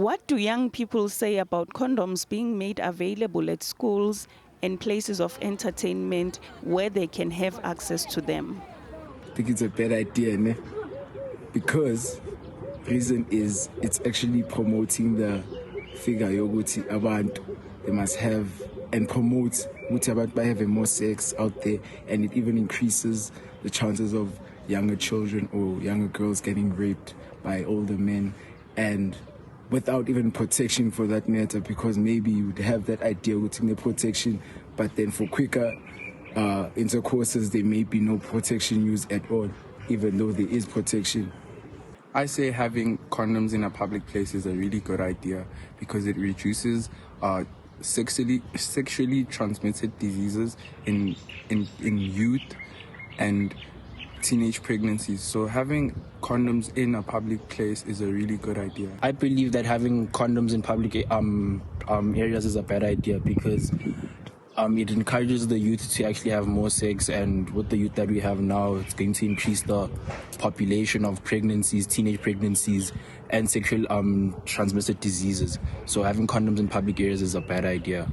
What do young people say about condoms being made available at schools and places of entertainment where they can have access to them? I think it's a bad idea, ne? Because reason is it's actually promoting the figure yoguti abantu they must have and promotes ukuthi abantu by having more sex out there, and it even increases the chances of younger children or younger girls getting raped by older men, and without even protection for that matter, because maybe you would have that idea with the protection, but then for quicker intercourses there may be no protection used at all, even though there is protection. I say having condoms in a public place is a really good idea because it reduces sexually transmitted diseases in youth and teenage pregnancies. So having condoms in a public place is a really good idea. I believe that having condoms in public areas is a bad idea because it encourages the youth to actually have more sex, and with the youth that we have now, it's going to increase the population of pregnancies, teenage pregnancies, and sexual transmitted diseases. So having condoms in public areas is a bad idea.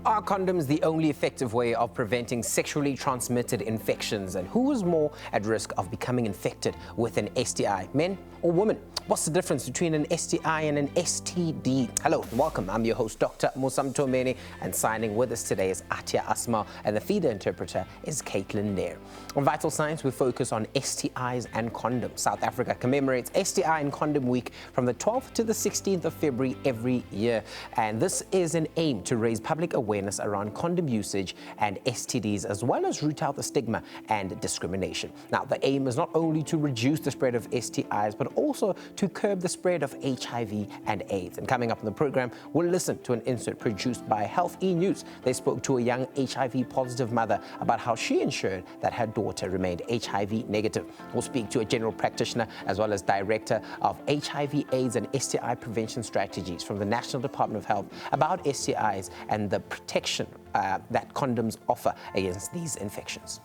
Are condoms the only effective way of preventing sexually transmitted infections? And who is more at risk of becoming infected with an STI, men or women? What's the difference between an STI and an STD? Hello, welcome. I'm your host, Dr. Musam Tomeni, and signing with us today is Atia Asma, and the feeder interpreter is Caitlin Nair. On Vital Signs, we focus on STIs and condoms. South Africa commemorates STI and Condom Week from the 12th to the 16th of February every year. And this is an aim to raise public awareness around condom usage and STDs, as well as root out the stigma and discrimination. Now, the aim is not only to reduce the spread of STIs, but also to curb the spread of HIV and AIDS. And coming up on the program, we'll listen to an insert produced by Health E! News. They spoke to a young HIV-positive mother about how she ensured that her daughter remained HIV negative. We'll speak to a general practitioner as well as director of HIV, AIDS and STI prevention strategies from the National Department of Health about STIs and the protection that condoms offer against these infections.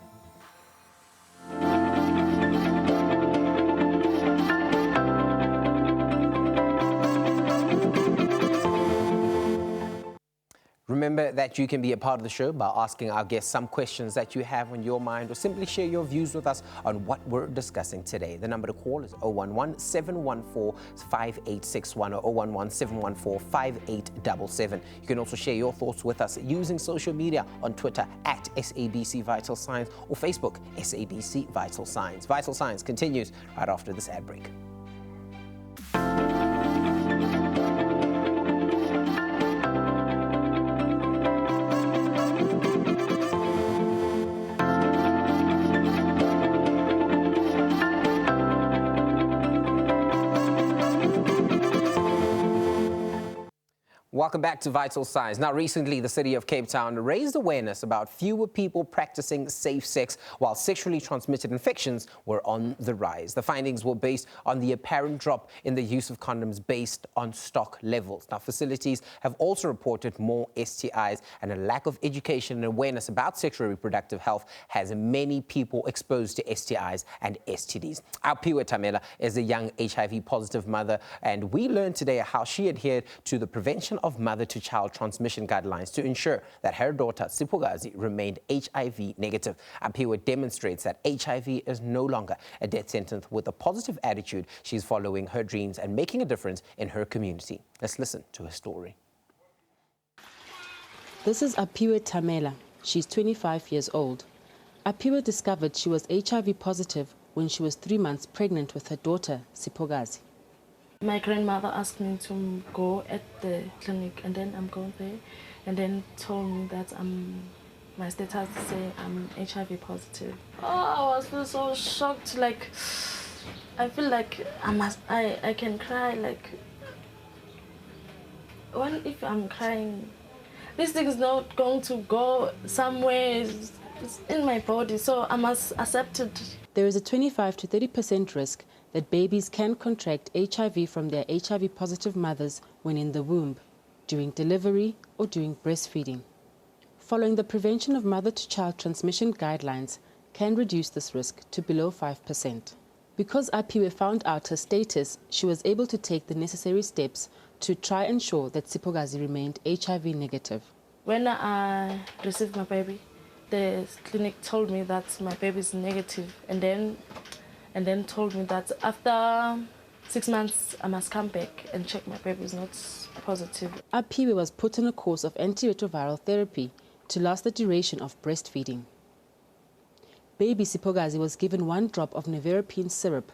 Remember that you can be a part of the show by asking our guests some questions that you have on your mind, or simply share your views with us on what we're discussing today. The number to call is 011-714-5861 or 011-714-5877. You can also share your thoughts with us using social media on Twitter at SABC Vital Signs or Facebook SABC Vital Signs. Vital Signs continues right after this ad break. Welcome back to Vital Signs. Now, recently, the city of Cape Town raised awareness about fewer people practicing safe sex while sexually transmitted infections were on the rise. The findings were based on the apparent drop in the use of condoms based on stock levels. Now, facilities have also reported more STIs, and a lack of education and awareness about sexual reproductive health has many people exposed to STIs and STDs. Apiwe Tamela is a young HIV-positive mother, and we learned today how she adhered to the prevention of mother-to-child transmission guidelines to ensure that her daughter, Sipogazi, remained HIV negative. Apiwe demonstrates that HIV is no longer a death sentence. With a positive attitude, she's following her dreams and making a difference in her community. Let's listen to her story. This is Apiwe Tamela. She's 25 years old. Apiwe discovered she was HIV positive when she was 3 months pregnant with her daughter, Sipogazi. My grandmother asked me to go at the clinic, and then I'm going there, and then told me that my status say I'm HIV positive. Oh, I was so shocked. Like, I feel like I can cry. Like, if I'm crying, this thing is not going to go somewhere. It's in my body, so I must accept it. There is a 25 to 30% risk that babies can contract HIV from their HIV-positive mothers when in the womb. during delivery or during breastfeeding. Following the Prevention of Mother-to-Child Transmission guidelines can reduce this risk to below 5%. Because Apiwe found out her status, she was able to take the necessary steps to try and ensure that Sipogazi remained HIV negative. When I received my baby, the clinic told me that my baby is negative, and then told me that after 6 months I must come back and check my baby is not positive. Apiwe was put on a course of antiretroviral therapy to last the duration of breastfeeding. Baby Sipogazi was given 1 drop of nevirapine syrup,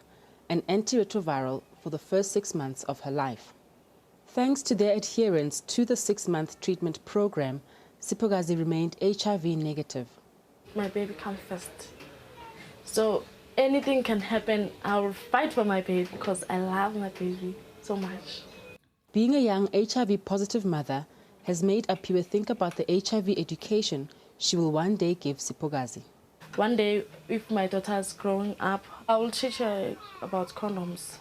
an antiretroviral, for the first 6 months of her life. Thanks to their adherence to the 6-month treatment program, Sipogazi remained HIV negative. My baby comes first. So anything can happen. I will fight for my baby because I love my baby so much. Being a young HIV positive mother has made Apiwe think about the HIV education she will one day give Sipogazi. One day, if my daughter is growing up, I will teach her about condoms.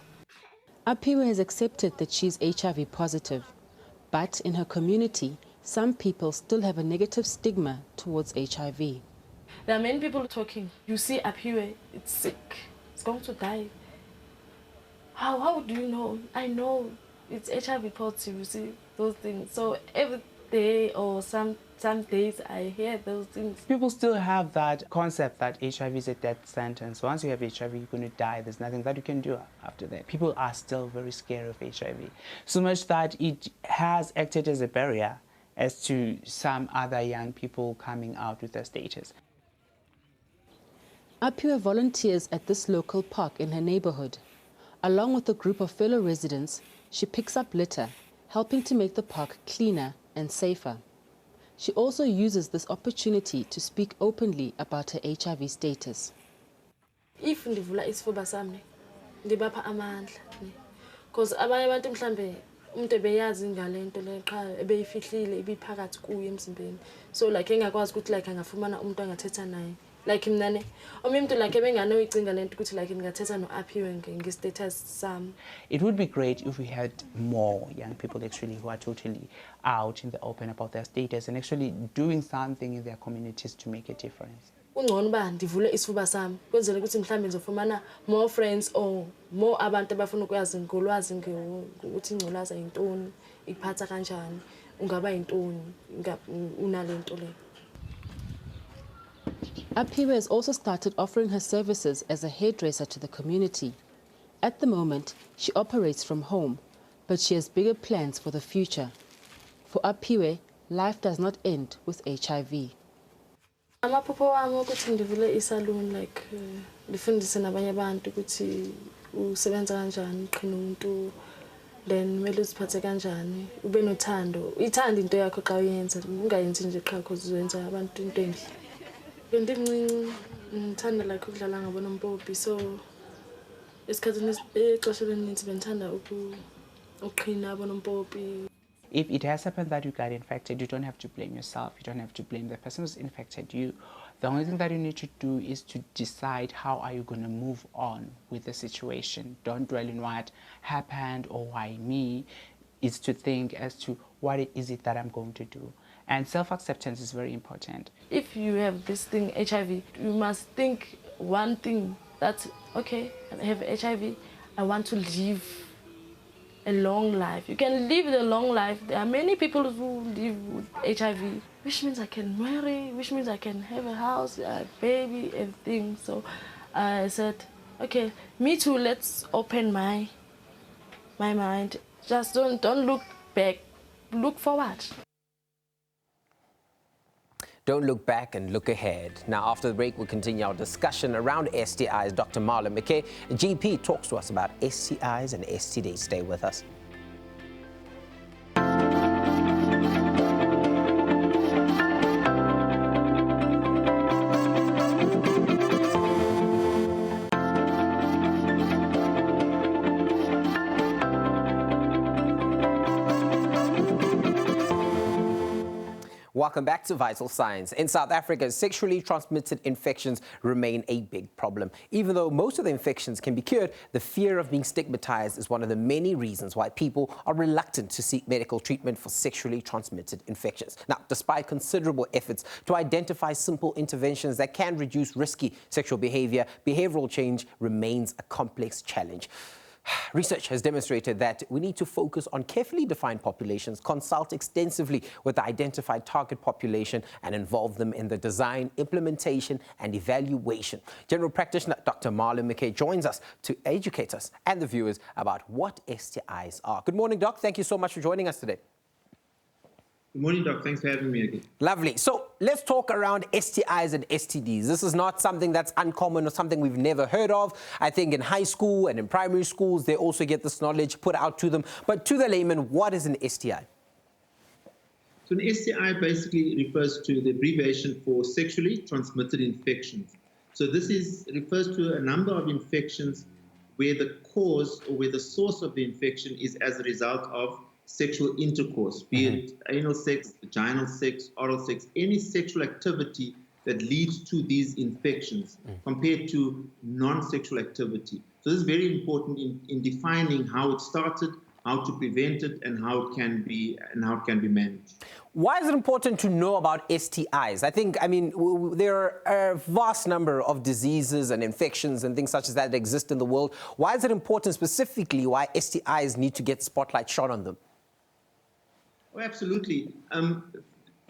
Apiwe has accepted that she is HIV positive, but in her community, some people still have a negative stigma towards HIV. There are many people talking. You see Apiwe, it's sick, it's going to die. How do you know? I know it's HIV positive, you see those things. So every day or some days I hear those things. People still have that concept that HIV is a death sentence. Once you have HIV, you're going to die. There's nothing that you can do after that. People are still very scared of HIV, so much that it has acted as a barrier as to some other young people coming out with their status. Apiwe volunteers at this local park in her neighborhood. Along with a group of fellow residents, she picks up litter, helping to make the park cleaner and safer. She also uses this opportunity to speak openly about her HIV status. If ndivula isifuba sami ndibapha amandla because abanye abantu mhlambe umuntu ebeyazi ngalento le qha ebeyifihlile ibiphakathi kuye emzimbeni, so like engakwazi ukuthi like angafumana umuntu angathetha naye like mina ne umuntu like ebengane uyicinga lento ukuthi like ngingathetha no Apiwe nge-status sam. It would be great if we had more young people actually who are totally out in the open about their status and actually doing something in their communities to make a difference. Ungcono ba ndivule isifuba sami kwenzele ukuthi mhlambe ngizofumana more friends or more abantu abafuna ukwazi ngolwazi ukuthi ingculaza yintoni, ikuphatha kanjani, ungaba yintoni, unalento le. Apiwe has also started offering her services as a hairdresser to the community. At the moment, she operates from home, but she has bigger plans for the future. For Apiwe, life does not end with HIV. Amaphupho wami ukuthi ndivule isalon like ndifundise nabanye abantu ukuthi usebenza kanjani, uqhina umuntu, then kumele uziphathe kanjani, ube nothando. Ithanda into yakho xa uyenza, ungayenzi nje qha because uzenza abantu into enhle. Bendincinci ngithanda like ukudlala ngabonompopi, so esikhathini exesha elininzi bendithanda ukuqhina abonompopi. If it has happened that you got infected, you don't have to blame yourself. You don't have to blame the person who's infected you. The only thing that you need to do is to decide how are you going to move on with the situation. Don't dwell in what happened or why me. It's to think as to what is it that I'm going to do. And self-acceptance is very important. If you have this thing, HIV, you must think one thing, that, okay, I have HIV, I want to live a long life. You can live a long life. There are many people who live with HIV, which means I can marry, which means I can have a house, a baby, everything. So I said, okay, me too, let's open my mind. Just don't look back, look forward. Don't look back and look ahead. Now, after the break, we'll continue our discussion around STIs. Dr. Marla McKay, GP, talks to us about STIs and STDs. Stay with us. Welcome back to Vital Signs. In South Africa, sexually transmitted infections remain a big problem. Even though most of the infections can be cured, the fear of being stigmatized is one of the many reasons why people are reluctant to seek medical treatment for sexually transmitted infections. Now, despite considerable efforts to identify simple interventions that can reduce risky sexual behavior, behavioral change remains a complex challenge. Research has demonstrated that we need to focus on carefully defined populations, consult extensively with the identified target population, and involve them in the design, implementation, and evaluation. General practitioner Dr. Marlon McKay joins us to educate us and the viewers about what STIs are. Good morning, Doc. Thank you so much for joining us today. Good morning, Doc. Thanks for having me again. Lovely. So let's talk around STIs and STDs. This is not something that's uncommon or something we've never heard of. I think in high school and in primary schools, they also get this knowledge put out to them. But to the layman, what is an STI? So an STI basically refers to the abbreviation for sexually transmitted infections. So this refers to a number of infections where the cause or where the source of the infection is as a result of sexual intercourse, be it anal sex, vaginal sex, oral sex, any sexual activity that leads to these infections compared to non-sexual activity. So this is very important in defining how it started, how to prevent it, and how it can be managed. Why is it important to know about STIs? I mean, there are a vast number of diseases and infections and things such as that exist in the world. Why is it important specifically why STIs need to get spotlight shot on them? Oh, absolutely.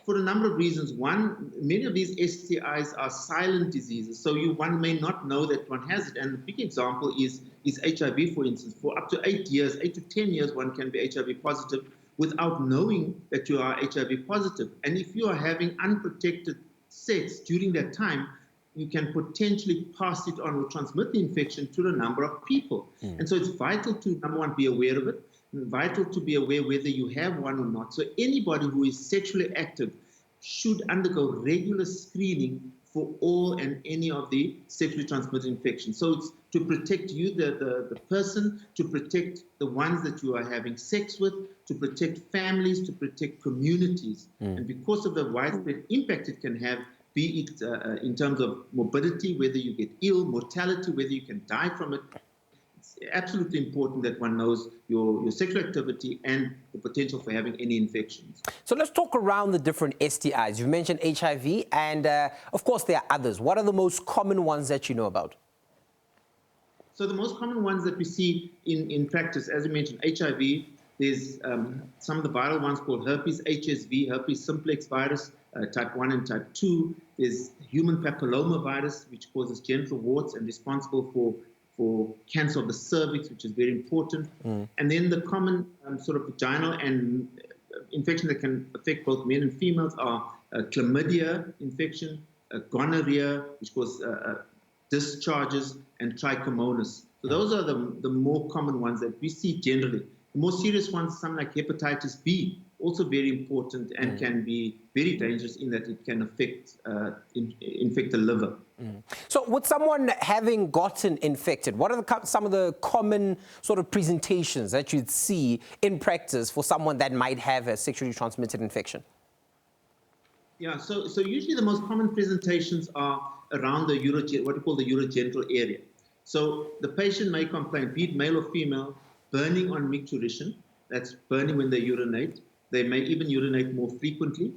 For a number of reasons. One, many of these STIs are silent diseases, so one may not know that one has it. And a big example is HIV, for instance. For up to 8 to 10 years, one can be HIV positive without knowing that you are HIV positive. And if you are having unprotected sex during that time, you can potentially pass it on or transmit the infection to a number of people. And so it's vital to, number one, be aware of it. Vital to be aware whether you have one or not. So anybody who is sexually active should undergo regular screening for all and any of the sexually transmitted infections. So it's to protect you, the person, to protect the ones that you are having sex with, to protect families, to protect communities. And because of the widespread impact it can have, be it in terms of morbidity, whether you get ill, mortality, whether you can die from it, it's absolutely important that one knows your sexual activity and the potential for having any infections. So let's talk around the different STIs. You've mentioned HIV and, of course, there are others. What are the most common ones that you know about? So the most common ones that we see in practice, as you mentioned, HIV, there's some of the viral ones called herpes, HSV, herpes simplex virus, type 1 and type 2. There's human papilloma virus, which causes genital warts and responsible for cancer of the cervix, which is very important. And then the common sort of vaginal and infection that can affect both men and females are chlamydia infection, gonorrhea, which causes discharges, and trichomonas. So those are the more common ones that we see generally. The more serious ones, something like hepatitis B, also very important and can be very dangerous in that it can infect the liver. So with someone having gotten infected, what are some of the common sort of presentations that you'd see in practice for someone that might have a sexually transmitted infection? Yeah, so usually the most common presentations are around the what we call the urogenital area. So the patient may complain, be it male or female, burning on micturition, that's burning when they urinate. They may even urinate more frequently.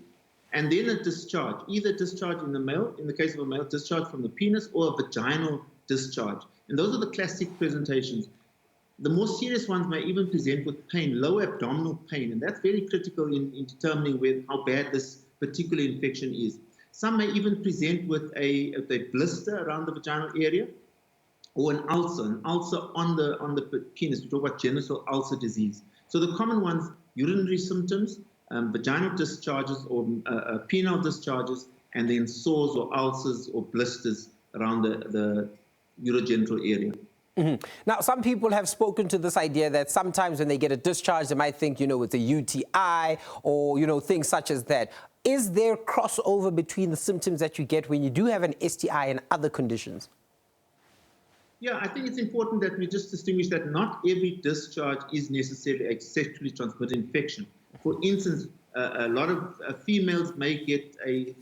And then a discharge, either discharge in the male, in the case of a male, discharge from the penis, or a vaginal discharge. And those are the classic presentations. The more serious ones may even present with pain, low abdominal pain, and that's very critical in determining how bad this particular infection is. Some may even present with a blister around the vaginal area, or an ulcer on the penis. We talk about genital ulcer disease. So the common ones, urinary symptoms, vaginal discharges or penile discharges, and then sores or ulcers or blisters around the urogenital area. Now, some people have spoken to this idea that sometimes when they get a discharge, they might think, it's a UTI or, things such as that. Is there crossover between the symptoms that you get when you do have an STI and other conditions? Yeah, I think it's important that we just distinguish that not every discharge is necessarily a sexually transmitted infection. For instance, A lot of females may get a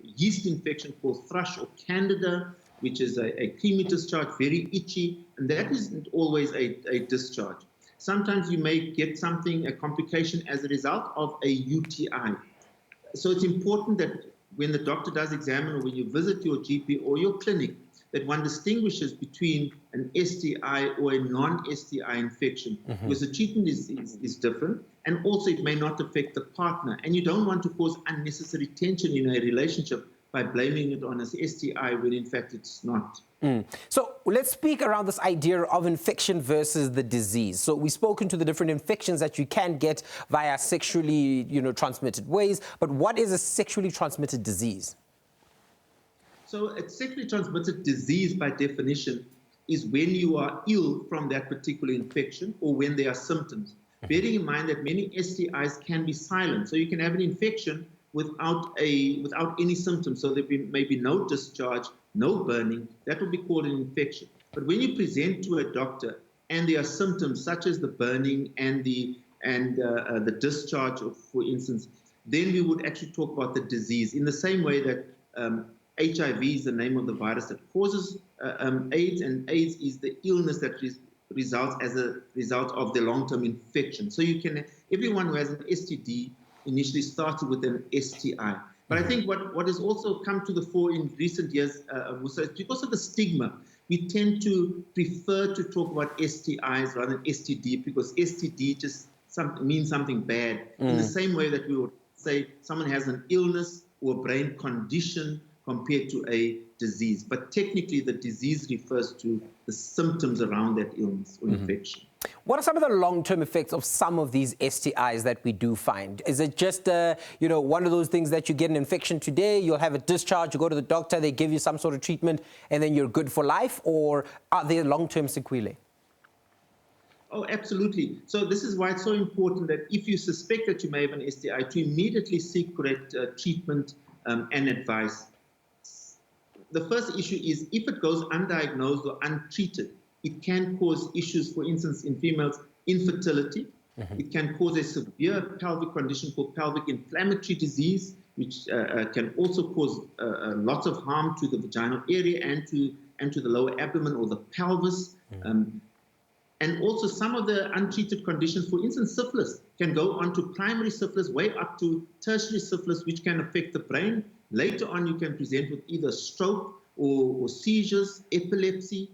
yeast infection called thrush or candida, which is a creamy discharge, very itchy, and that isn't always a discharge. Sometimes you may get something, a complication as a result of a UTI. So it's important that when the doctor does examine or when you visit your GP or your clinic, that one distinguishes between an STI or a non-STI infection, because the treatment is different, and also it may not affect the partner. And you don't want to cause unnecessary tension in a relationship by blaming it on an STI when in fact it's not. So let's speak around this idea of infection versus the disease. So we've spoken to the different infections that you can get via sexually, transmitted ways, but what is a sexually transmitted disease? So a sexually transmitted disease, by definition, is when you are ill from that particular infection or when there are symptoms. Bearing in mind that many STIs can be silent. So you can have an infection without any symptoms. So there may be no discharge, no burning. That would be called an infection. But when you present to a doctor and there are symptoms such as the burning and the discharge, for instance, then we would actually talk about the disease in the same way that HIV is the name of the virus that causes AIDS, and AIDS is the illness that results as a result of the long-term infection. So everyone who has an STD initially started with an STI. But I think what has also come to the fore in recent years, was because of the stigma, we tend to prefer to talk about STIs rather than STD, because STD just means something bad. In the same way that we would say someone has an illness or a brain condition compared to a disease. But technically, the disease refers to the symptoms around that illness or infection. What are some of the long-term effects of some of these STIs that we do find? Is it just, one of those things that you get an infection today, you'll have a discharge, you go to the doctor, they give you some sort of treatment, and then you're good for life? Or are there long-term sequelae? Oh, absolutely. So this is why it's so important that if you suspect that you may have an STI, to immediately seek correct treatment and advice. The first issue is if it goes undiagnosed or untreated, it can cause issues, for instance, in females, infertility. It can cause a severe pelvic condition called pelvic inflammatory disease, which can also cause lots of harm to the vaginal area and to the lower abdomen or the pelvis. And also some of the untreated conditions, for instance, syphilis, can go on to primary syphilis, way up to tertiary syphilis, which can affect the brain. Later on, you can present with either stroke or seizures, epilepsy.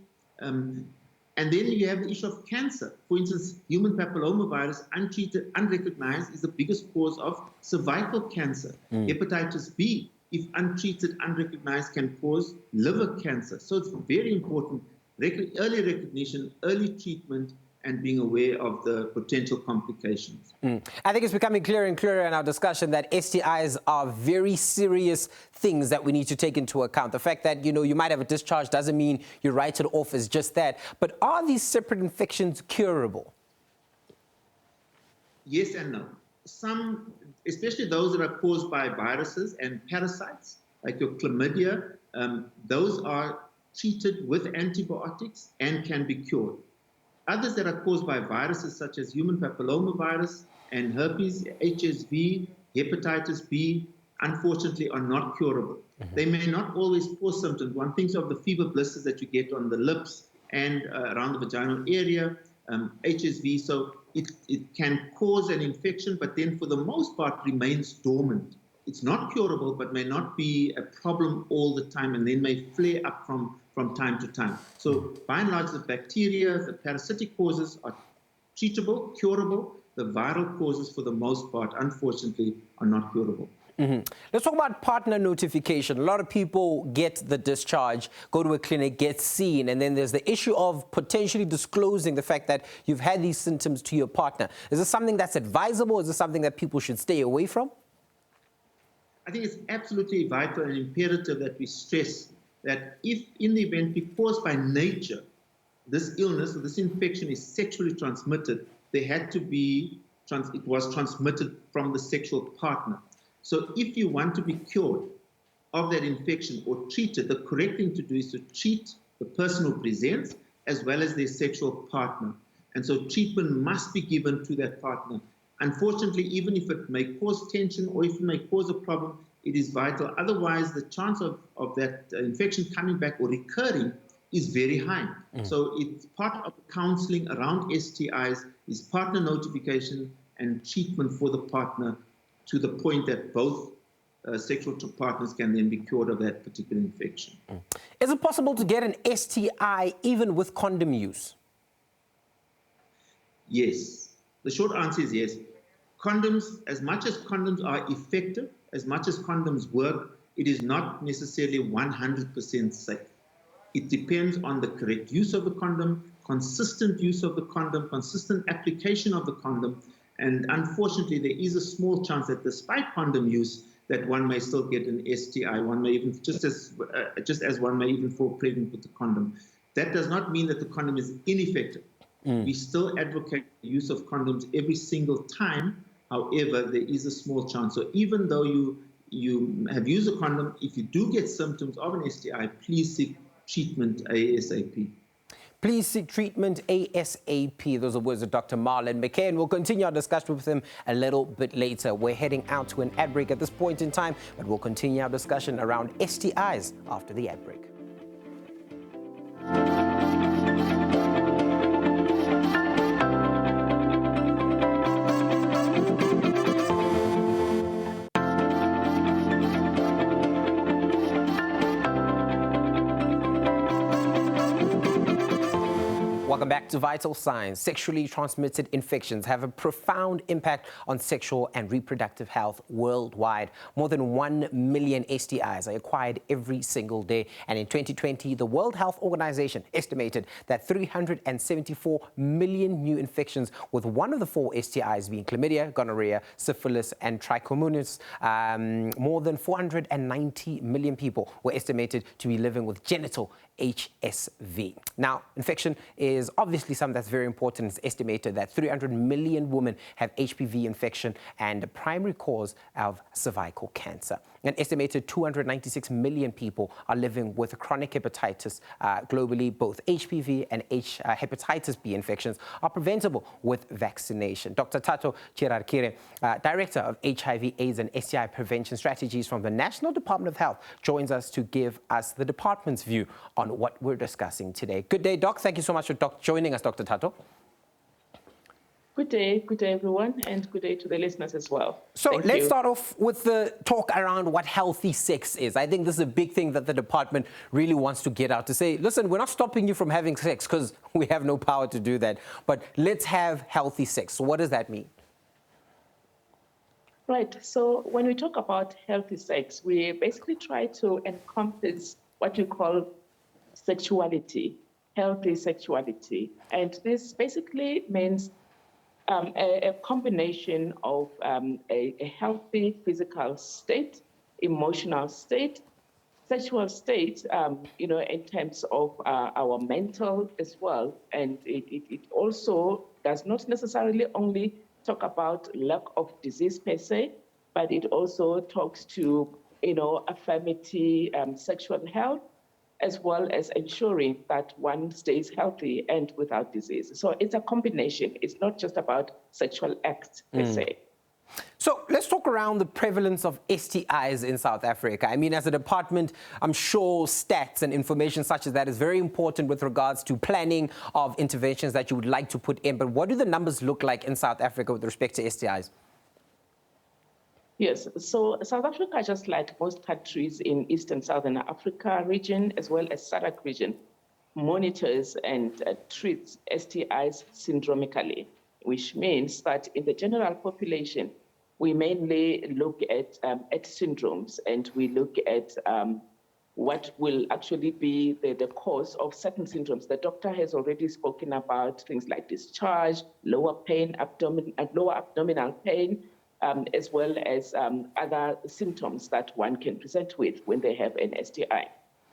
And then you have the issue of cancer. For instance, human papillomavirus, untreated, unrecognized, is the biggest cause of cervical cancer. Hepatitis B, if untreated, unrecognized, can cause liver cancer. So it's very important, early recognition, early treatment, and being aware of the potential complications. I think it's becoming clearer and clearer in our discussion that STIs are very serious things that we need to take into account. The fact that, you might have a discharge doesn't mean you write it off as just that. But are these separate infections curable? Yes and no. Some, especially those that are caused by viruses and parasites, like your chlamydia, those are treated with antibiotics and can be cured. Others that are caused by viruses such as human papillomavirus and herpes, HSV, hepatitis B, unfortunately are not curable. They may not always cause symptoms. One thinks of the fever blisters that you get on the lips and around the vaginal area, HSV. So it can cause an infection, but then for the most part remains dormant. It's not curable, but may not be a problem all the time, and then may flare up from time to time. So by and large, the bacteria, the parasitic causes are treatable, curable. The viral causes, for the most part, unfortunately, are not curable. Let's talk about partner notification. A lot of people get the discharge, go to a clinic, get seen, and then there's the issue of potentially disclosing the fact that you've had these symptoms to your partner. Is this something that's advisable? Is this something that people should stay away from? I think it's absolutely vital and imperative that we stress that if in the event, because by nature, this illness or this infection is sexually transmitted, it was transmitted from the sexual partner. So if you want to be cured of that infection or treated, the correct thing to do is to treat the person who presents as well as their sexual partner. And so treatment must be given to that partner Unfortunately, even if it may cause tension or if it may cause a problem, it is vital. Otherwise, the chance of that infection coming back or recurring is very high. So it's part of counseling around STIs is partner notification and treatment for the partner to the point that both sexual partners can then be cured of that particular infection. Is it possible to get an STI even with condom use? Yes. The short answer is yes. Condoms, as much as condoms are effective, as much as condoms work, it is not necessarily 100% safe. It depends on the correct use of the condom, consistent use of the condom, consistent application of the condom, and unfortunately, there is a small chance that despite condom use, that one may still get an STI. One may even, just as one may even fall pregnant with the condom. That does not mean that the condom is ineffective. We still advocate the use of condoms every single time. However, there is a small chance. So even though you have used a condom, if you do get symptoms of an STI, please seek treatment ASAP. Please seek treatment ASAP. Those are words of Dr. Marlon McCain. We'll continue our discussion with him a little bit later. We're heading out to an ad break at this point in time, but we'll continue our discussion around STIs after the ad break. Welcome back to Vital Signs. Sexually transmitted infections have a profound impact on sexual and reproductive health worldwide. More than 1 million STIs are acquired every single day. And in 2020, the World Health Organization estimated that 374 million new infections, with one of the 4 STIs being chlamydia, gonorrhea, syphilis, and trichomonas. More than 490 million people were estimated to be living with genital HSV. Now, infection is obviously something that's very important. It's estimated that 300 million women have HPV infection and the primary cause of cervical cancer. An estimated 296 million people are living with chronic hepatitis globally. Both HPV and hepatitis B infections are preventable with vaccination. Dr. Tato Chirarkire, Director of HIV, AIDS and STI Prevention Strategies from the National Department of Health, joins us to give us the department's view on what we're discussing today. Good day, Doc. Thank you so much for joining us, Dr. Tato. Good day, everyone, and good day to the listeners as well. So let's start off with the talk around what healthy sex is. I think this is a big thing that the department really wants to get out, to say, listen, we're not stopping you from having sex because we have no power to do that, but let's have healthy sex. So what does that mean? Right. So when we talk about healthy sex, we basically try to encompass what we call sexuality, healthy sexuality. And this basically means a combination of a healthy physical state, emotional state, sexual state, in terms of our mental as well. And it also does not necessarily only talk about lack of disease per se, but it also talks to, affirmity, sexual health, as well as ensuring that one stays healthy and without disease. So it's a combination. It's not just about sexual acts per se. So let's talk around the prevalence of STIs in South Africa. I mean, as a department, I'm sure stats and information such as that is very important with regards to planning of interventions that you would like to put in. But what do the numbers look like in South Africa with respect to STIs? Yes, so South Africa, just like most countries in East and Southern Africa region, as well as SADC region, monitors and treats STIs syndromically, which means that in the general population, we mainly look at syndromes, and we look at what will actually be the cause of certain syndromes. The doctor has already spoken about things like discharge, lower abdominal pain, as well as other symptoms that one can present with when they have an STI.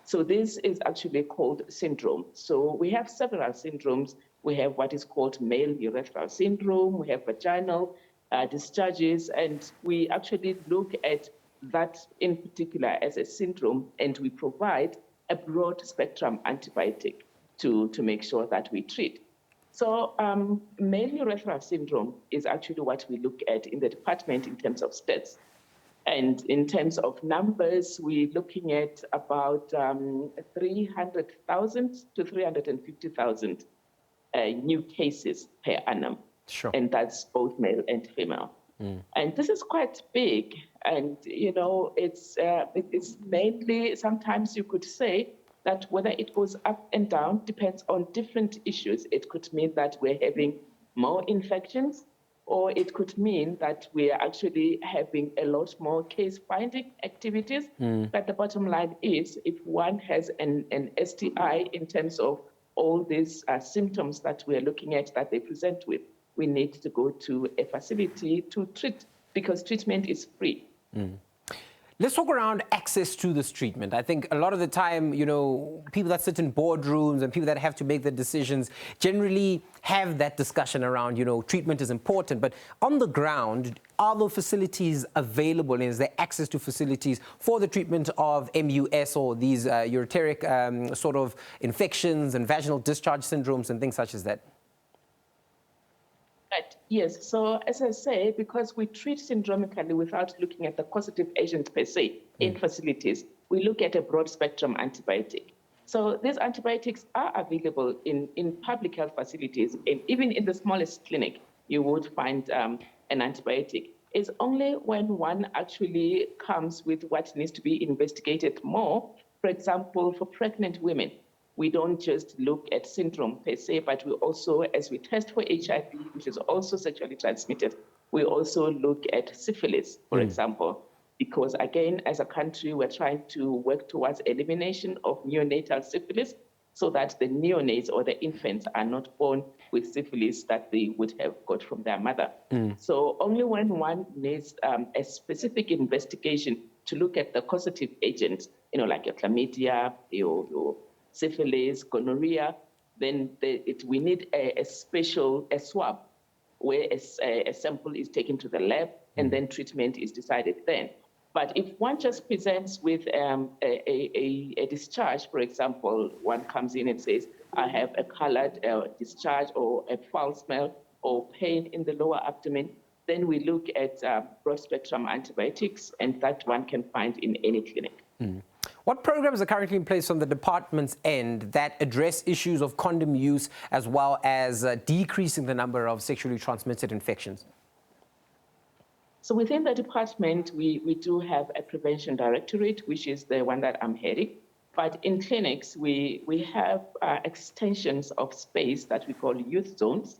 So this is actually called syndrome. So we have several syndromes. We have what is called male urethral syndrome. We have vaginal discharges, and we actually look at that in particular as a syndrome, and we provide a broad spectrum antibiotic to make sure that we treat. So male urethral syndrome is actually what we look at in the department in terms of stats. And in terms of numbers, we're looking at about 300,000 to 350,000 new cases per annum. Sure. And that's both male and female. And this is quite big. And, you know, it's mainly, sometimes you could say that whether it goes up and down depends on different issues. It could mean that we're having more infections, or it could mean that we are actually having a lot more case-finding activities. But the bottom line is, if one has an STI in terms of all these symptoms that we are looking at that they present with, we need to go to a facility to treat, because treatment is free. Let's talk around access to this treatment. I think a lot of the time, you know, people that sit in boardrooms and people that have to make the decisions generally have that discussion around, you know, treatment is important. But on the ground, are the facilities available? And is there access to facilities for the treatment of MUS or these ureteric sort of infections and vaginal discharge syndromes and things such as that? Right. Yes. So as I say, because we treat syndromically without looking at the causative agent per se in facilities, we look at a broad spectrum antibiotic. So these antibiotics are available in public health facilities, and even in the smallest clinic, you would find an antibiotic. It's only when one actually comes with what needs to be investigated more. For example, for pregnant women, we don't just look at syndrome per se, but we also, as we test for HIV, which is also sexually transmitted, we also look at syphilis, for example, because again, as a country, we're trying to work towards elimination of neonatal syphilis so that the neonates or the infants are not born with syphilis that they would have got from their mother. So only when one needs a specific investigation to look at the causative agents, you know, like your chlamydia, your syphilis, gonorrhea, then we need a special swab where a sample is taken to the lab and then treatment is decided then. But if one just presents with a discharge, for example, one comes in and says, I have a colored discharge or a foul smell or pain in the lower abdomen, then we look at broad spectrum antibiotics, and that one can find in any clinic. What programs are currently in place on the department's end that address issues of condom use as well as decreasing the number of sexually transmitted infections? So within the department, we do have a prevention directorate, which is the one that I'm heading. But in clinics, we have extensions of space that we call youth zones.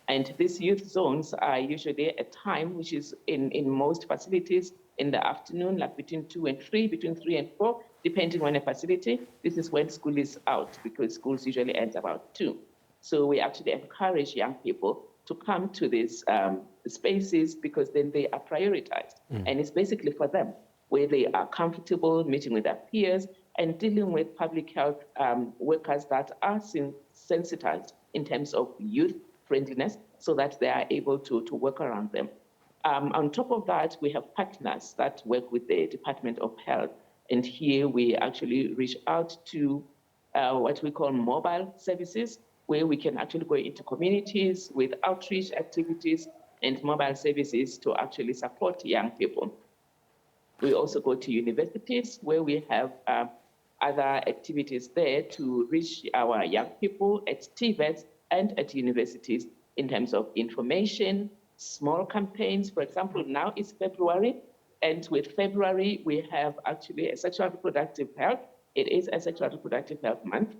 And these youth zones are usually a time which is in most facilities in the afternoon, like between 2 and 3, between 3 and 4, depending on a facility. This is when school is out, because schools usually ends about 2. So we actually encourage young people to come to these spaces, because then they are prioritized. And it's basically for them, where they are comfortable meeting with their peers and dealing with public health workers that are sensitized in terms of youth friendliness, so that they are able to work around them. On top of that, we have partners that work with the Department of Health. And here we actually reach out to what we call mobile services, where we can actually go into communities with outreach activities and mobile services to actually support young people. We also go to universities, where we have other activities there to reach our young people at TVETs and at universities in terms of information, small campaigns. For example, now it's February, and with February, we have actually a sexual reproductive health. It is a sexual reproductive health month.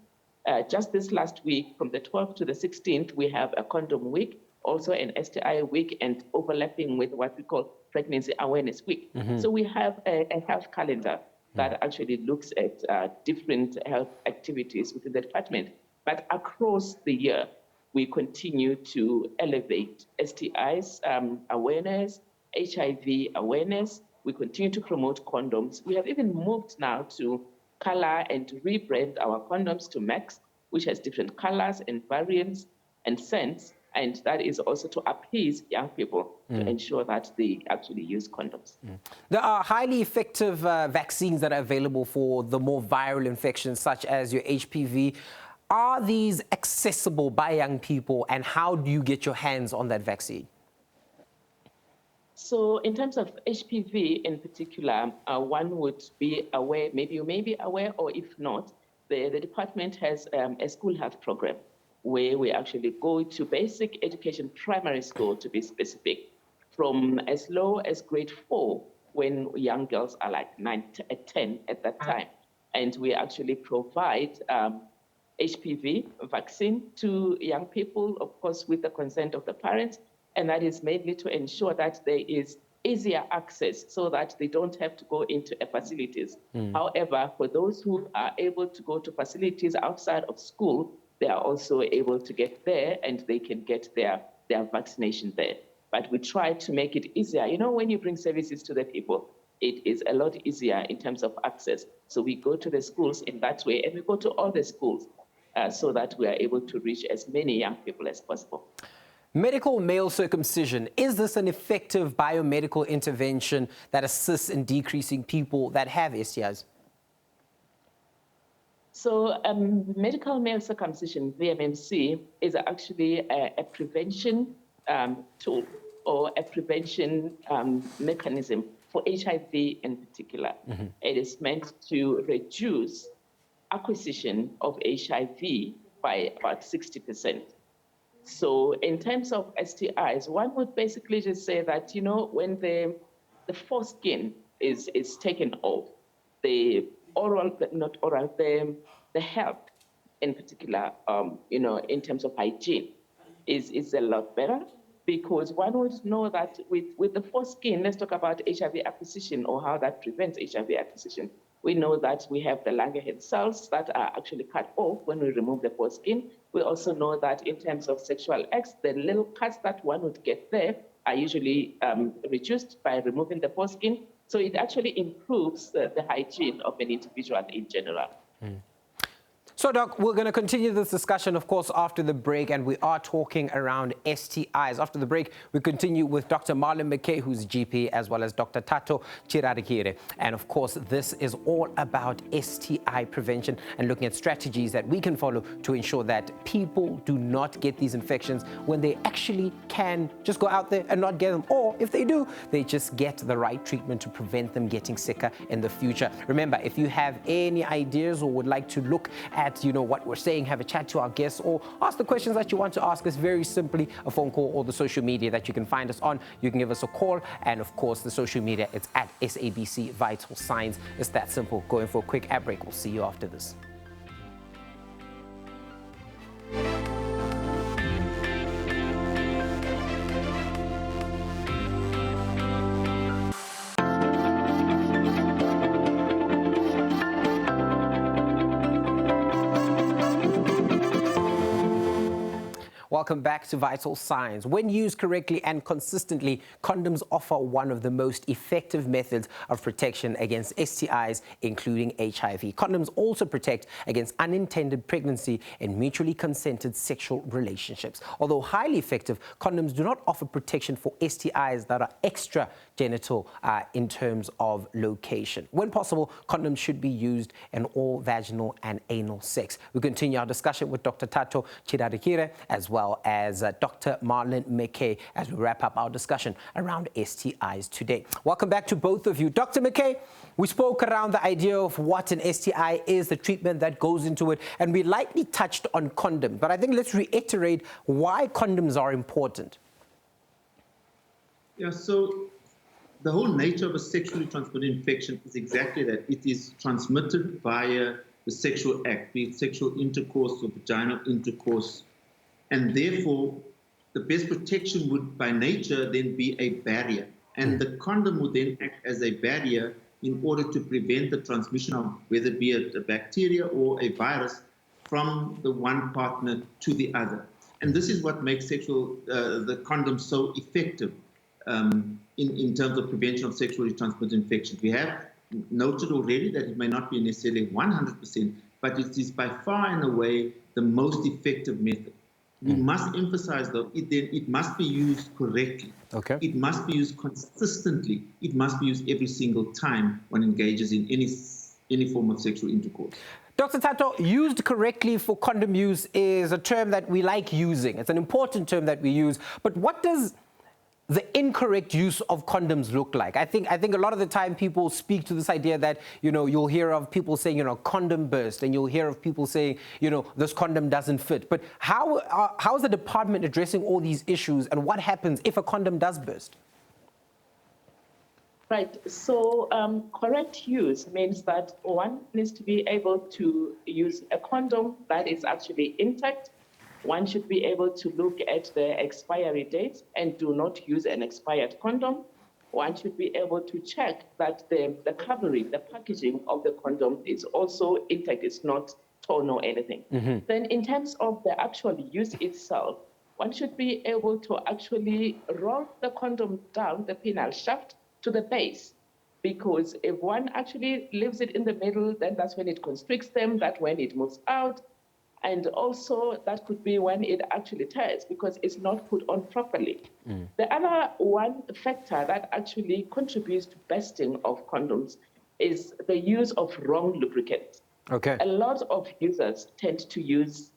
Just this last week, from the 12th to the 16th, we have a condom week, also an STI week, and overlapping with what we call Pregnancy Awareness Week. So we have a health calendar that actually looks at different health activities within the department. But across the year, we continue to elevate STIs awareness, HIV awareness. We continue to promote condoms. We have even moved now to color and to rebrand our condoms to Max, which has different colors and variants and scents. And that is also to appease young people to ensure that they actually use condoms. There are highly effective vaccines that are available for the more viral infections, such as your HPV. Are these accessible by young people, and how do you get your hands on that vaccine? So in terms of HPV in particular, one would be aware, maybe you may be aware, or if not, the department has a school health program where we actually go to basic education, primary school to be specific, from as low as grade 4, when young girls are like 9 to 10 at that time. And we actually provide HPV vaccine to young people, of course, with the consent of the parents. And that is mainly to ensure that there is easier access so that they don't have to go into facilities. However, for those who are able to go to facilities outside of school, they are also able to get there and they can get their vaccination there. But we try to make it easier. You know, when you bring services to the people, it is a lot easier in terms of access. So we go to the schools in that way, and we go to all the schools so that we are able to reach as many young people as possible. Medical male circumcision, is this an effective biomedical intervention that assists in decreasing people that have STIs? So medical male circumcision, VMMC, is actually a prevention tool or a prevention mechanism for HIV in particular. It is meant to reduce acquisition of HIV by about 60%. So in terms of STIs, one would basically just say that, you know, when the foreskin is taken off, the oral, not oral, the health in particular, you know, in terms of hygiene is a lot better, because one would know that with the foreskin, let's talk about HIV acquisition or how that prevents HIV acquisition. We know that we have the Langerhans cells that are actually cut off when we remove the foreskin. We also know that in terms of sexual acts, the little cuts that one would get there are usually reduced by removing the foreskin. So it actually improves the hygiene of an individual in general. So, Doc, we're going to continue this discussion, of course, after the break, and we are talking around STIs. After the break, we continue with Dr. Marlon McKay, who's a GP, as well as Dr. Tato Chirarikire. And, of course, this is all about STI prevention and looking at strategies that we can follow to ensure that people do not get these infections when they actually can just go out there and not get them. Or, if they do, they just get the right treatment to prevent them getting sicker in the future. Remember, if you have any ideas or would like to look at what we're saying, have a chat to our guests, or ask the questions that you want to ask us, very simply a phone call or the social media that you can find us on. You can give us a call, and of course the social media, it's at SABC Vital Signs. It's that simple. Going for a quick ad break. We'll see you after this. Welcome back to Vital Signs. When used correctly and consistently, condoms offer one of the most effective methods of protection against STIs, including HIV. Condoms also protect against unintended pregnancy and mutually consented sexual relationships. Although highly effective, condoms do not offer protection for STIs that are extragenital in terms of location. When possible, condoms should be used in all vaginal and anal sex. We continue our discussion with Dr. Tato Chirarikire as well as Dr. Marlon McKay as we wrap up our discussion around STIs today. Welcome back to both of you. Dr. McKay, we spoke around the idea of what an STI is, the treatment that goes into it, and we lightly touched on condoms. But I think let's reiterate why condoms are important. Yeah, so the whole nature of a sexually transmitted infection is exactly that. It is transmitted via the sexual act, be it sexual intercourse or vaginal intercourse. And therefore, the best protection would, by nature, then be a barrier. And the condom would then act as a barrier in order to prevent the transmission of whether it be a bacteria or a virus from the one partner to the other. And this is what makes the condom so effective in terms of prevention of sexually transmitted infections. We have noted already that it may not be necessarily 100%, but it is by far and away the most effective method. We must emphasize, though, it must be used correctly. Okay. It must be used consistently. It must be used every single time one engages in any form of sexual intercourse. Dr. Tato, used correctly for condom use is a term that we like using. It's an important term that we use. But what does the incorrect use of condoms look like? I think a lot of the time people speak to this idea that, you'll hear of people saying, condom burst, and you'll hear of people saying, this condom doesn't fit. But how is the department addressing all these issues, and what happens if a condom does burst? Right. So correct use means that one needs to be able to use a condom that is actually intact. One should be able to look at the expiry dates and do not use an expired condom. One should be able to check that the covering, the packaging of the condom is also intact, it's not torn or anything. Then in terms of the actual use itself, one should be able to actually roll the condom down the penile shaft to the base, because if one actually leaves it in the middle, then that's when it constricts them, that's when it moves out. And also that could be when it actually tears because it's not put on properly. The other one factor that actually contributes to bursting of condoms is the use of wrong lubricants. Okay. A lot of users tend to use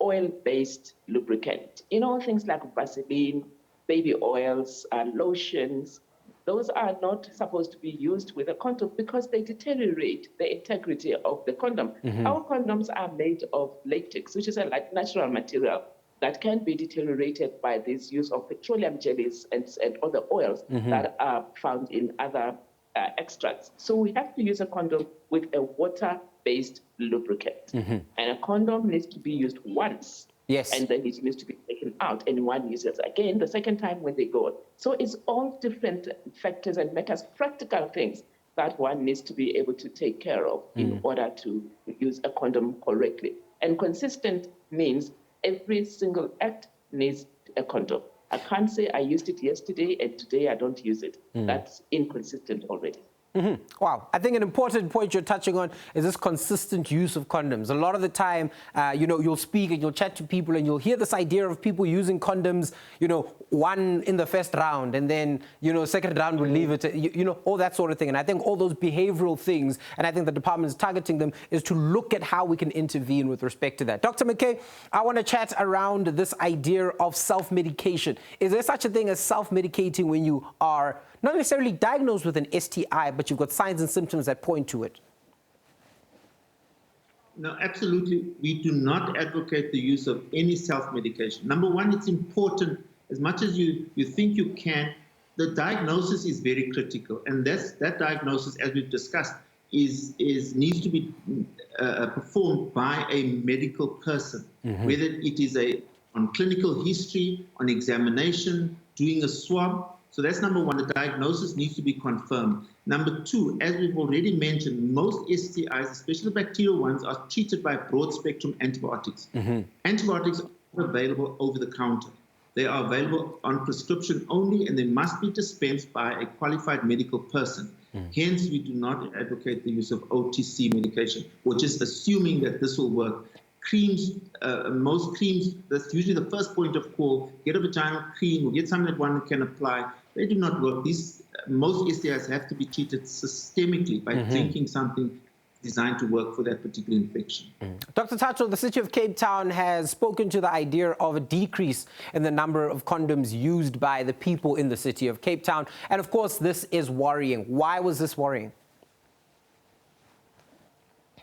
oil-based lubricant. Things like Vaseline, baby oils, lotions. Those are not supposed to be used with a condom because they deteriorate the integrity of the condom. Our condoms are made of latex, which is a natural material that can be deteriorated by this use of petroleum jellies and other oils that are found in other extracts. So we have to use a condom with a water-based lubricant. And a condom needs to be used once. Yes. And then it needs to be taken out, and one uses again the second time when they go. So it's all different factors and matters, practical things that one needs to be able to take care of in order to use a condom correctly. And consistent means every single act needs a condom. I can't say I used it yesterday and today I don't use it. That's inconsistent already. Wow. I think an important point you're touching on is this consistent use of condoms. A lot of the time, you'll speak and you'll chat to people and you'll hear this idea of people using condoms, one in the first round and then, second round will leave it, all that sort of thing. And I think all those behavioral things, and I think the department is targeting them, is to look at how we can intervene with respect to that. Dr. McKay, I want to chat around this idea of self-medication. Is there such a thing as self-medicating when you are not necessarily diagnosed with an STI, but you've got signs and symptoms that point to it? No, absolutely. We do not advocate the use of any self-medication. Number one, it's important, as much as you think you can, the diagnosis is very critical. And that diagnosis, as we've discussed, needs to be performed by a medical person, whether it is on clinical history, on examination, doing a swab. So that's number one, the diagnosis needs to be confirmed. Number two, as we've already mentioned, most STIs, especially bacterial ones, are treated by broad-spectrum antibiotics. Antibiotics are available over the counter. They are available on prescription only, and they must be dispensed by a qualified medical person. Hence, we do not advocate the use of OTC medication, or just assuming that this will work. Creams, most creams, that's usually the first point of call. Get a vaginal cream or get something that one can apply. They do not work. Most STIs have to be treated systemically by drinking something designed to work for that particular infection. Dr. Tato, the city of Cape Town has spoken to the idea of a decrease in the number of condoms used by the people in the city of Cape Town. And of course, this is worrying. Why was this worrying?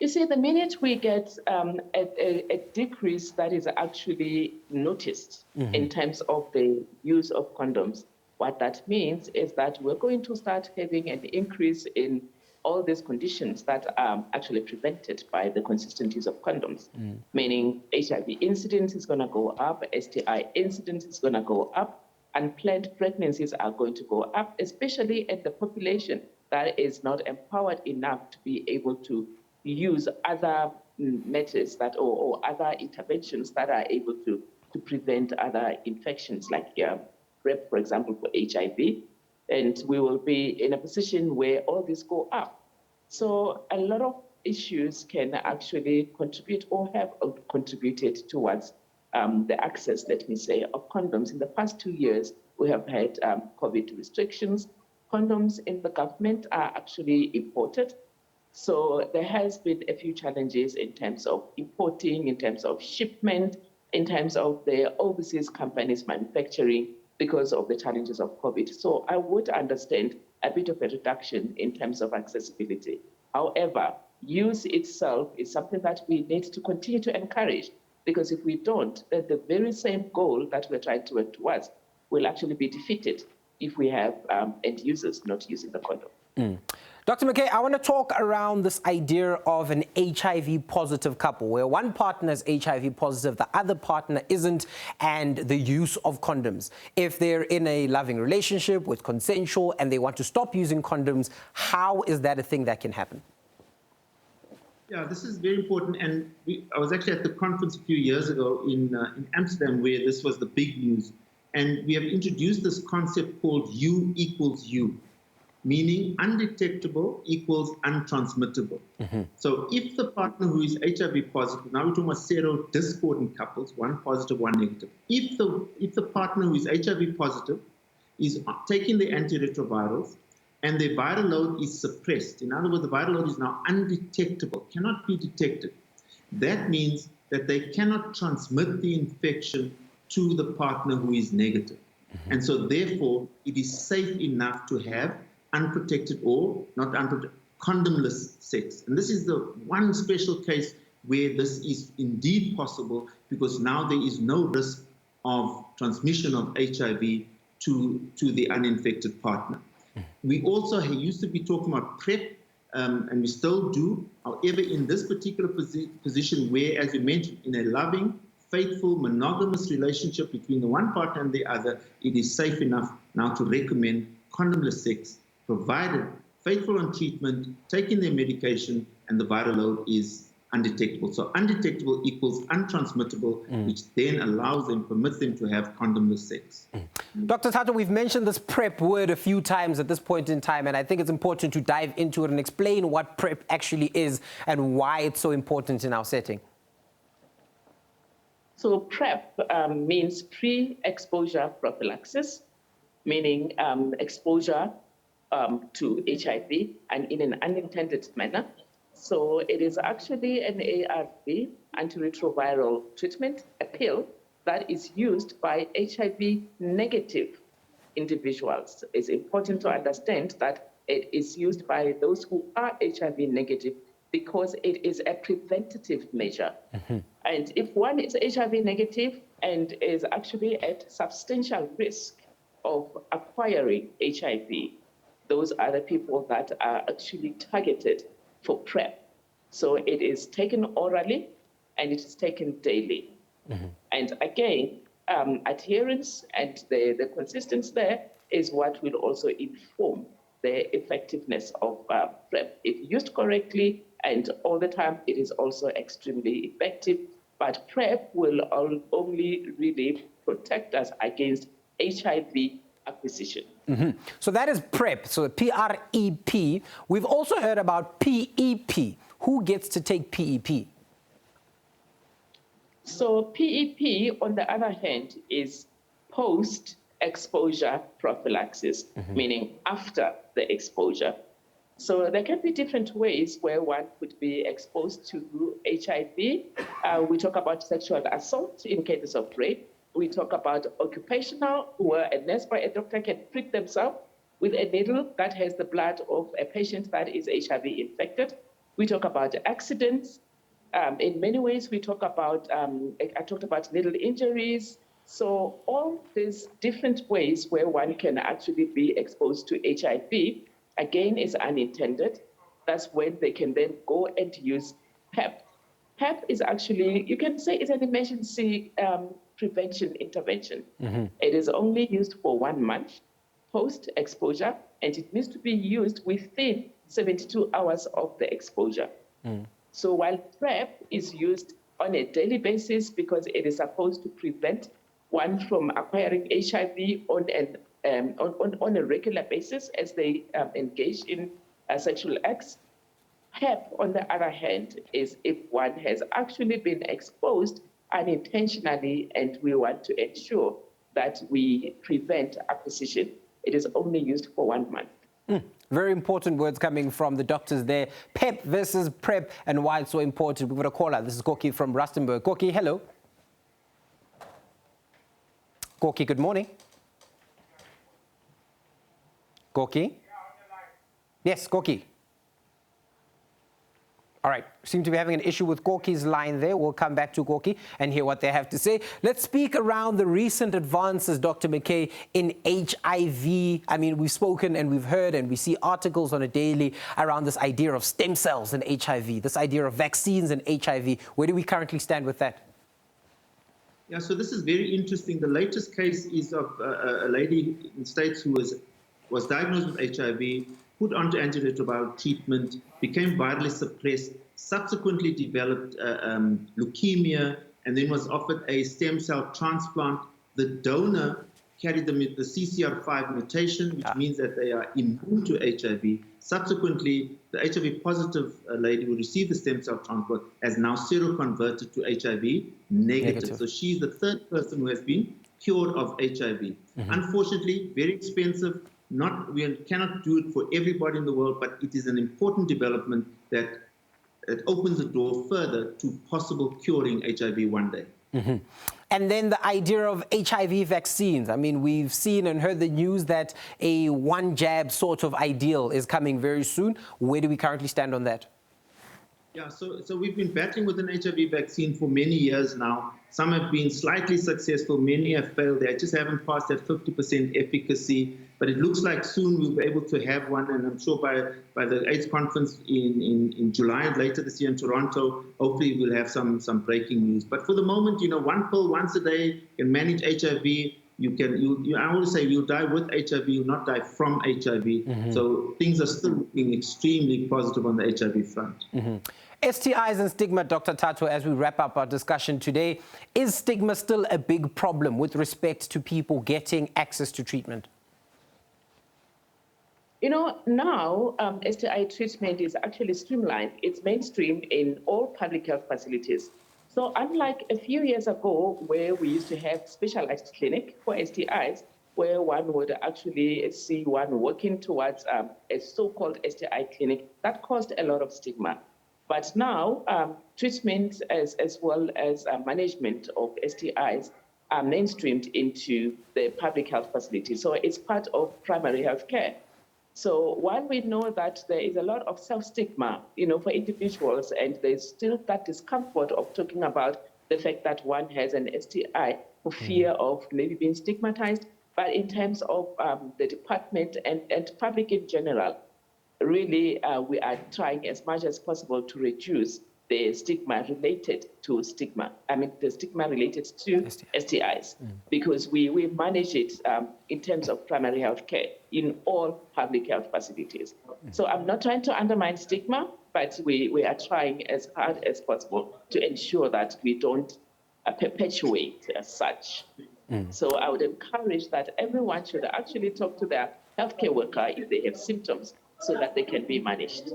You see, the minute we get a decrease that is actually noticed in terms of the use of condoms, what that means is that we're going to start having an increase in all these conditions that are actually prevented by the consistent use of condoms, meaning HIV incidence is going to go up, STI incidence is going to go up, unplanned pregnancies are going to go up, especially at the population that is not empowered enough to be able to use other methods or other interventions that are able to prevent other infections like PrEP, for example, for HIV. And we will be in a position where all this go up. So a lot of issues can actually contribute or have contributed towards the access, let me say, of condoms. In the past 2 years, we have had COVID restrictions. Condoms in the government are actually imported. So there has been a few challenges in terms of importing, in terms of shipment, in terms of the overseas companies manufacturing because of the challenges of COVID. So I would understand a bit of a reduction in terms of accessibility. However, use itself is something that we need to continue to encourage, because if we don't, then the very same goal that we're trying to work towards will actually be defeated if we have end users not using the condom. Dr. McKay, I want to talk around this idea of an HIV positive couple, where one partner is HIV positive, the other partner isn't, and the use of condoms. If they're in a loving relationship with consensual and they want to stop using condoms, how is that a thing that can happen? Yeah, this is very important. And I was actually at the conference a few years ago in Amsterdam, where this was the big news. And we have introduced this concept called U equals U, meaning undetectable equals untransmittable. So if the partner who is HIV positive, now we're talking about serodiscordant couples, one positive, one negative. If the partner who is HIV positive is taking the antiretrovirals and their viral load is suppressed, in other words, the viral load is now undetectable, cannot be detected, that means that they cannot transmit the infection to the partner who is negative. And so therefore, it is safe enough to have unprotected or not unprotected, condomless sex. And this is the one special case where this is indeed possible, because now there is no risk of transmission of HIV to the uninfected partner. We also used to be talking about PrEP, and we still do. However, in this particular position where, as you mentioned, in a loving, faithful, monogamous relationship between the one partner and the other, it is safe enough now to recommend condomless sex, provided faithful on treatment, taking their medication, and the viral load is undetectable. So undetectable equals untransmittable, which then allows them, permits them to have condomless sex. Dr. Thato, we've mentioned this PrEP word a few times at this point in time, and I think it's important to dive into it and explain what PrEP actually is and why it's so important in our setting. So PrEP means pre-exposure prophylaxis, meaning exposure to HIV and in an unintended manner. So it is actually an ARV, antiretroviral treatment, a pill that is used by HIV negative individuals. It's important to understand that it is used by those who are HIV negative because it is a preventative measure. And if one is HIV negative and is actually at substantial risk of acquiring HIV, those are the people that are actually targeted for PrEP. So it is taken orally and it is taken daily. And again, adherence and the consistency there is what will also inform the effectiveness of PrEP. If used correctly and all the time, it is also extremely effective. But PrEP will only really protect us against HIV acquisition. So that is PrEP, so PrEP. We've also heard about PEP. Who gets to take PEP? So PEP, on the other hand, is post-exposure prophylaxis, meaning after the exposure. So there can be different ways where one could be exposed to HIV. We talk about sexual assault in cases of rape. We talk about occupational, where a nurse or a doctor can prick themselves with a needle that has the blood of a patient that is HIV infected. We talk about accidents. In many ways, we talk about, I talked about needle injuries. So all these different ways where one can actually be exposed to HIV, again, is unintended. That's when they can then go and use PrEP. PrEP is actually, you can say it's an emergency prevention intervention. It is only used for 1 month post-exposure, and it needs to be used within 72 hours of the exposure. So while PrEP is used on a daily basis because it is supposed to prevent one from acquiring HIV on a regular basis as they engage in sexual acts, PrEP, on the other hand, is if one has actually been exposed unintentionally and we want to ensure that we prevent acquisition. It is only used for 1 month. Very important words coming from the doctors there. PEP versus PrEP and why it's so important. We've got a caller. This is Gorky from Rustenburg. Gorky, hello. Gorky, good morning. Gorky? Yes, Gorky. All right, seem to be having an issue with Gorky's line there. We'll come back to Gorky and hear what they have to say. Let's speak around the recent advances, Dr. McKay, in HIV. I mean, we've spoken and we've heard and we see articles on a daily around this idea of stem cells and HIV, this idea of vaccines and HIV. Where do we currently stand with that? Yeah, so this is very interesting. The latest case is of a lady in the States who was diagnosed with HIV, put onto antiretroviral treatment, became virally suppressed, subsequently developed leukemia, and then was offered a stem cell transplant. The donor carried the CCR5 mutation, which means that they are immune to HIV. Subsequently, the HIV-positive lady who received the stem cell transplant has now seroconverted to HIV negative. So she's the third person who has been cured of HIV. Unfortunately, very expensive. We cannot do it for everybody in the world, but it is an important development that it opens the door further to possible curing HIV one day. And then the idea of HIV vaccines. I mean, we've seen and heard the news that a one jab sort of ideal is coming very soon. Where do we currently stand on that? Yeah, so we've been battling with an HIV vaccine for many years now. Some have been slightly successful, many have failed. They just haven't passed that 50% efficacy. But it looks like soon we'll be able to have one, and I'm sure by the AIDS conference in July, later this year in Toronto, hopefully we'll have some breaking news. But for the moment, you know, one pill once a day can manage HIV. I always say you'll die with HIV, you'll not die from HIV. So things are still looking extremely positive on the HIV front. STIs and stigma, Dr. Thato, as we wrap up our discussion today, is stigma still a big problem with respect to people getting access to treatment? You know, now STI treatment is actually streamlined. It's mainstream in all public health facilities. So unlike a few years ago where we used to have specialized clinic for STIs, where one would actually see one working towards a so-called STI clinic, that caused a lot of stigma. But now treatment as well as management of STIs are mainstreamed into the public health facility. So it's part of primary health care. So while we know that there is a lot of self-stigma, you know, for individuals, and there's still that discomfort of talking about the fact that one has an STI for fear of maybe being stigmatized, but in terms of the department and public in general, really we are trying as much as possible to reduce the stigma related to the stigma related to STIs, because we manage it in terms of primary health care in all public health facilities. So I'm not trying to undermine stigma, but we are trying as hard as possible to ensure that we don't perpetuate as such. So I would encourage that everyone should actually talk to their healthcare worker if they have symptoms, so that they can be managed.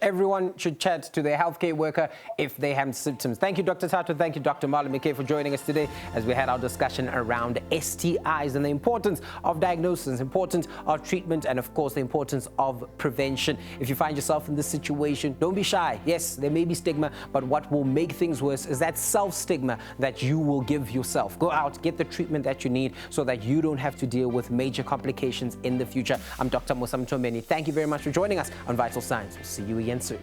Everyone should chat to their healthcare worker if they have symptoms. Thank you, Dr. Thato. Thank you, Dr. Marlon McKay, for joining us today as we had our discussion around STIs and the importance of diagnosis, importance of treatment, and of course, the importance of prevention. If you find yourself in this situation, don't be shy. Yes, there may be stigma, but what will make things worse is that self-stigma that you will give yourself. Go out, get the treatment that you need so that you don't have to deal with major complications in the future. I'm Dr. Musa Mtomeni. Thank you very much for joining us on Vital Signs. We'll see you again soon.